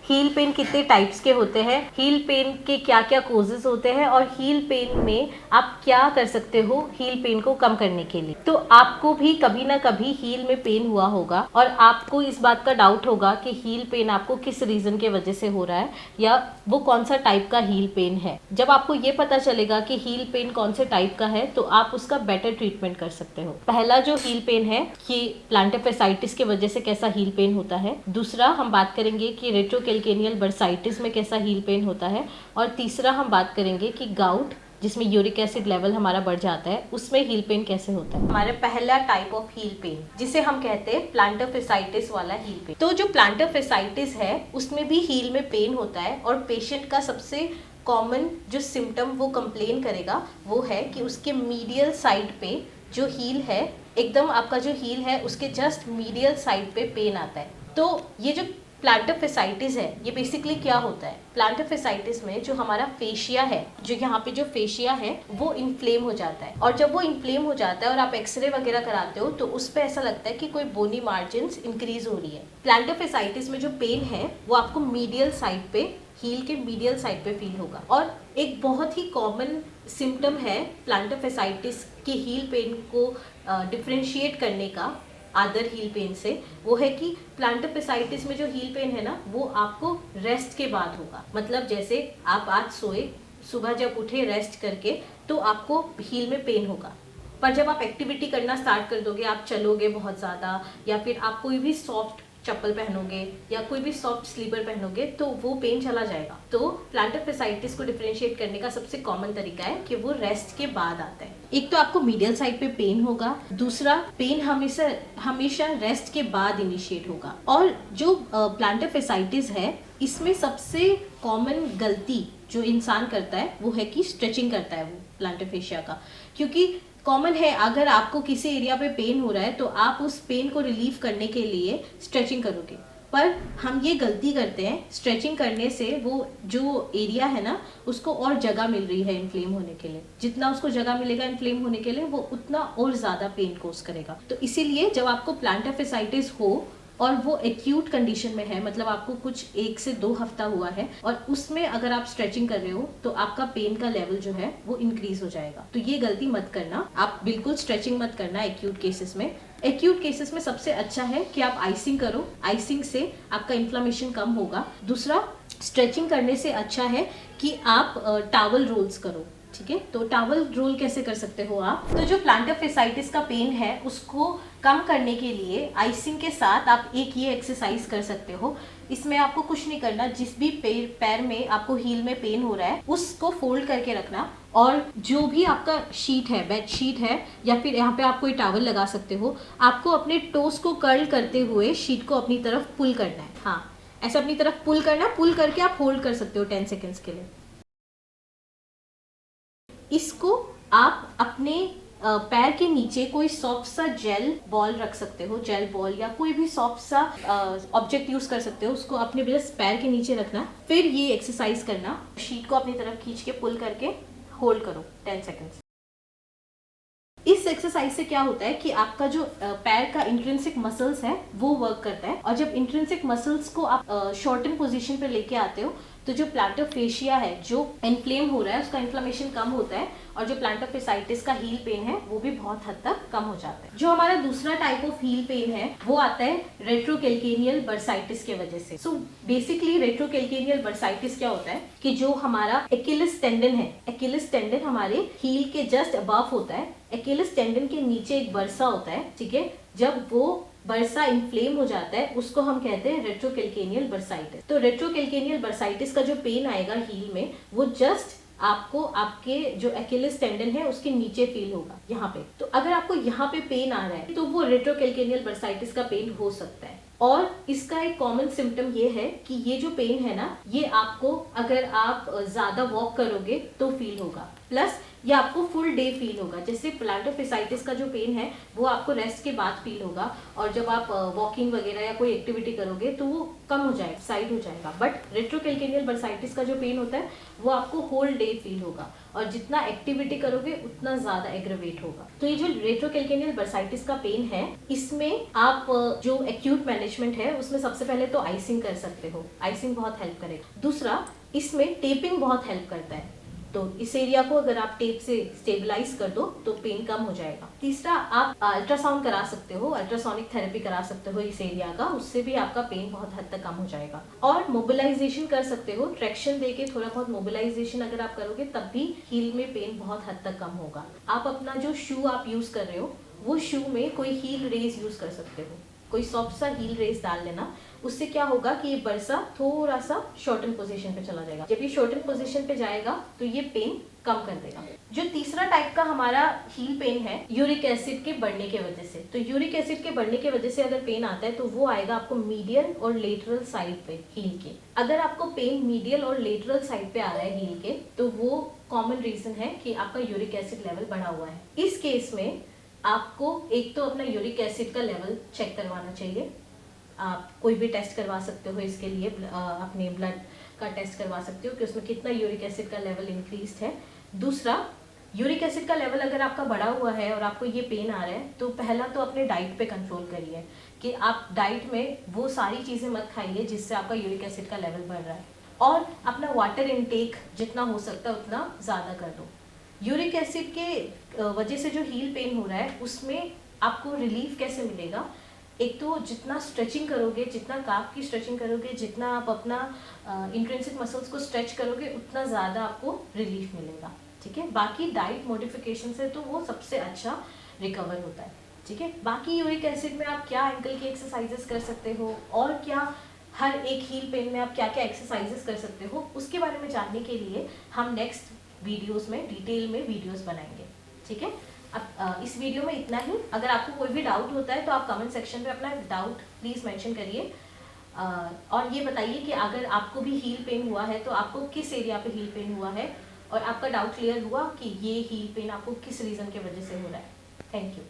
Heal pen कितने types के होते हैं, हील पेन के क्या क्या कोजेस होते हैं और हील पेन में आप क्या कर सकते हो हील पेन को कम करने के लिए। तो आपको भी कभी ना कभी हील में पेन हुआ होगा और आपको इस बात का डाउट होगा कि हील पेन आपको किस रीजन के वजह से हो रहा है या वो कौन सा टाइप का हील पेन है। जब आपको ये पता चलेगा कि हील पेन कौन से टाइप का है तो आप उसका बेटर ट्रीटमेंट कर सकते हो। पहला जो हील पेन है कि प्लांटर फैसाइटिस की वजह से कैसा हील पेन होता है, दूसरा हम बात करेंगे कि रेट्रोकैल्केनियल बर्साइटिस में कैसा हील पेन होता है, और तीसरा हम बात करेंगे कि गाउट जिसमें यूरिक एसिड लेवल हमारा बढ़ जाता है उसमें हील पेन कैसे होता है। हमारे पहला टाइप ऑफ हील पेन जिसे हम कहते हैं प्लांटर फैसाइटिस वाला हील पेन। तो जो प्लांटर फैसाइटिस है उसमें भी हील में पेन होता है और पेशेंट का सबसे कॉमन जो सिम्टम वो कंप्लेन करेगा वो है कि उसके मीडियल साइड पे जो हील है, एकदम आपका जो हील है उसके जस्ट मीडियल साइड पे पेन आता है। तो ये जो प्लांटर फैसाइटिस है ये बेसिकली क्या होता है, प्लांटर फैसाइटिस में जो हमारा फेशिया है, जो यहाँ पे जो फेशिया है वो इन्फ्लेम हो जाता है, और जब वो इन्फ्लेम हो जाता है और आप एक्सरे वगैरह कराते हो तो उस पर ऐसा लगता है कि कोई बोनी मार्जिन्स इंक्रीज हो रही है। प्लांटर फैसाइटिस में जो पेन है वो आपको मीडियल साइड पे, हील के मीडियल साइड पे फील होगा। और एक बहुत ही कॉमन सिम्टम है प्लांटर फैसाइटिस के हील पेन को डिफ्रेंशिएट करने का अदर हील पेन से, वो है कि प्लांटर फैसाइटिस में जो हील पेन है ना वो आपको रेस्ट के बाद होगा। मतलब जैसे आप आज सोए, सुबह जब उठे रेस्ट करके तो आपको हील में पेन होगा, पर जब आप एक्टिविटी करना स्टार्ट कर दोगे, आप चलोगे बहुत ज़्यादा या फिर आप कोई भी सॉफ्ट चप्पल पहनोगे या कोई भी सॉफ्ट स्लीपर पहनोगे तो वो पेन चला जाएगा। तो प्लांटर फैसाइटिस को डिफरेंशिएट करने का सबसे कॉमन तरीका है कि वो रेस्ट के बाद आता है। एक तो आपको मीडियल साइड पे पेन होगा, दूसरा पेन हमेशा रेस्ट के बाद इनिशिएट होगा। और जो प्लांटर फैसाइटिस है इसमें सबसे कॉमन गलती जो इंसान करता है वो है कि स्ट्रेचिंग करता है वो प्लांटर फेशिया का, क्योंकि कॉमन है अगर आपको किसी एरिया पे पेन हो रहा है तो आप उस पेन को रिलीव करने के लिए स्ट्रेचिंग करोगे, पर हम ये गलती करते हैं, स्ट्रेचिंग करने से वो जो एरिया है ना उसको और जगह मिल रही है इन्फ्लेम होने के लिए, जितना उसको जगह मिलेगा इन्फ्लेम होने के लिए वो उतना और ज़्यादा पेन कोज करेगा। तो इसीलिए जब आपको प्लांटर फैसाइटिस हो और वो एक्यूट कंडीशन में है, मतलब आपको कुछ 1 से 2 हफ्ता हुआ है और उसमें अगर आप स्ट्रेचिंग कर रहे हो तो आपका पेन का लेवल जो है वो इंक्रीज हो जाएगा। तो ये गलती मत करना, आप बिल्कुल स्ट्रेचिंग मत करना एक्यूट केसेस में। एक्यूट केसेस में सबसे अच्छा है कि आप आइसिंग करो, आइसिंग से आपका इन्फ्लेमेशन कम होगा। दूसरा, स्ट्रेचिंग करने से अच्छा है कि आप टॉवल रोल्स करो, ठीक है। तो टॉवल रोल कैसे कर सकते हो आप, तो जो प्लांटर फैसाइटिस का पेन है उसको कम करने के लिए आइसिंग के साथ आप एक ये एक्सरसाइज कर सकते हो। इसमें आपको कुछ नहीं करना, जिस भी पैर में आपको हील में पेन हो रहा है उसको फोल्ड करके रखना, और जो भी आपका शीट है, बेड शीट है या फिर यहाँ पे आप कोई टॉवल लगा सकते हो, आपको अपने टोस को कर्ल करते हुए शीट को अपनी तरफ पुल करना है। हाँ, ऐसा अपनी तरफ पुल करना, पुल करके आप होल्ड कर सकते हो 10 सेकेंड्स के लिए। इसको आप अपने पैर के नीचे कोई सॉफ्ट सा जेल बॉल रख सकते हो, जेल बॉल या कोई भी सॉफ्ट सा ऑब्जेक्ट यूज कर सकते हो, उसको अपने बस पैर के नीचे रखना। फिर ये एक्सरसाइज करना, शीट को अपनी तरफ खींच के पुल करके होल्ड करो 10 सेकेंड्स। इस एक्सरसाइज से क्या होता है कि आपका जो पैर का इंट्रिंसिक मसल्स है वो वर्क करता है, और जब इंट्रिंसिक मसल्स को आप शॉर्टन पोजीशन पे लेके आते हो तो जो प्लांटर फेशिया है जो इन्फ्लेम हो रहा है उसका इन्फ्लेमेशन कम होता है, और जो प्लांटर फैसाइटिस का हील पेन है वो भी बहुत हद तक कम हो जाता है। जो हमारा दूसरा टाइप ऑफ हील पेन है वो आता है रेट्रोकैल्केनियल बर्साइटिस के वजह से। सो बेसिकली रेट्रोकैल्केनियल बर्साइटिस क्या होता है कि जो हमारा एक्किलिस टेंडन है, एक्किलिस टेंडन हमारे हील के जस्ट अबव होता है, एक्किलिस टेंडन के नीचे एक बर्सा होता है, ठीक है। जब वो बर्सा इन्फ्लेम हो जाता है उसको हम कहते हैं रेट्रोकैल्केनियल बर्साइटिस। तो रेट्रोकैल्केनियल बर्साइटिस का जो पेन आएगा हील में वो जस्ट आपको आपके जो एक्किलिस टेंडन है उसके नीचे फील होगा, यहाँ पे। तो अगर आपको यहाँ पे पेन आ रहा है तो वो रेट्रोकैल्केनियल बर्साइटिस का पेन हो सकता है। और इसका एक कॉमन सिम्टम ये है कि ये जो पेन है ना ये आपको अगर आप ज्यादा वॉक करोगे तो फील होगा, प्लस या आपको फुल डे फील होगा। जैसे प्लांटर फेसाइटिस का जो पेन है वो आपको रेस्ट के बाद फील होगा, और जब आप वॉकिंग वगैरह या कोई एक्टिविटी करोगे तो वो कम हो जाएगा, साइड हो जाएगा। बट रेट्रोकैल्केनियल बर्साइटिस का जो पेन होता है वो आपको होल डे फील होगा, और जितना एक्टिविटी करोगे उतना ज्यादा एग्रेवेट होगा। तो ये जो रेट्रोकैल्केनियल बर्साइटिस का पेन है, इसमें आप जो एक्यूट मैनेजमेंट है उसमें सबसे पहले तो आइसिंग कर सकते हो, आइसिंग बहुत हेल्प करेगा। दूसरा, इसमें टेपिंग बहुत हेल्प करता है, तो इस एरिया को अगर आप टेप से स्टेबलाइज कर दो तो पेन कम हो जाएगा। तीसरा, आप अल्ट्रासाउंड करा सकते हो, अल्ट्रासोनिक थेरेपी करा सकते हो इस एरिया का, उससे भी आपका पेन बहुत हद तक कम हो जाएगा। और मोबिलाइजेशन कर सकते हो, ट्रैक्शन देके थोड़ा बहुत मोबिलाइजेशन अगर आप करोगे तब भी हील में पेन बहुत हद तक कम होगा। आप अपना जो शू आप यूज कर रहे हो वो शू में कोई हील रेस यूज कर सकते हो, कोई सॉफ्ट सा हील रेस डाल लेना। उससे क्या होगा कि ये बरसा थोड़ा सा शॉर्टन पोजीशन पे चला जाएगा। जब ये शॉर्टन पोजीशन पे जाएगा तो ये पेन कम कर देगा। जो तीसरा टाइप का हमारा हील पेन है यूरिक एसिड के बढ़ने के वजह से, तो यूरिक एसिड के बढ़ने के वजह से अगर पेन आता है तो वो आएगा आपको मीडियल और लेटरल साइड पे हील के। अगर आपको पेन मीडियल और लेटरल साइड पे आ रहा है हील के, तो वो कॉमन रीजन है कि आपका यूरिक एसिड लेवल बढ़ा हुआ है। इस केस में आपको एक तो अपना यूरिक एसिड का लेवल चेक करवाना चाहिए। आप कोई भी टेस्ट करवा सकते हो इसके लिए, अपने ब्लड का टेस्ट करवा सकते हो कि उसमें कितना यूरिक एसिड का लेवल इंक्रीज है। दूसरा, यूरिक एसिड का लेवल अगर आपका बढ़ा हुआ है और आपको ये पेन आ रहा है तो पहला तो अपने डाइट पे कंट्रोल करिए कि आप डाइट में वो सारी चीज़ें मत खाइए जिससे आपका यूरिक एसिड का लेवल बढ़ रहा है, और अपना वाटर इनटेक जितना हो सकता है उतना ज़्यादा कर दो। यूरिक एसिड के वजह से जो हील पेन हो रहा है उसमें आपको रिलीफ कैसे मिलेगा? एक तो जितना स्ट्रेचिंग करोगे, जितना काफ की स्ट्रेचिंग करोगे, जितना आप अपना इंट्रिंसिक मसल्स को स्ट्रेच करोगे उतना ज़्यादा आपको रिलीफ मिलेगा। ठीक है, बाकी डाइट मॉडिफिकेशन से तो वो सबसे अच्छा रिकवर होता है। ठीक है, बाकी यूरिक एसिड में आप क्या एंकल की एक्सरसाइजेस कर सकते हो और क्या हर एक हील पेन में आप क्या क्या एक्सरसाइजेस कर सकते हो, उसके बारे में जानने के लिए हम नेक्स्ट वीडियोस में डिटेल में वीडियोस बनाएंगे। ठीक है, अब इस वीडियो में इतना ही। अगर आपको कोई भी डाउट होता है तो आप कमेंट सेक्शन में अपना डाउट प्लीज़ मेंशन करिए, और ये बताइए कि अगर आपको भी हील पेन हुआ है तो आपको किस एरिया पे हील पेन हुआ है, और आपका डाउट क्लियर हुआ कि ये हील पेन आपको किस रीज़न की वजह से हो रहा है। Thank you.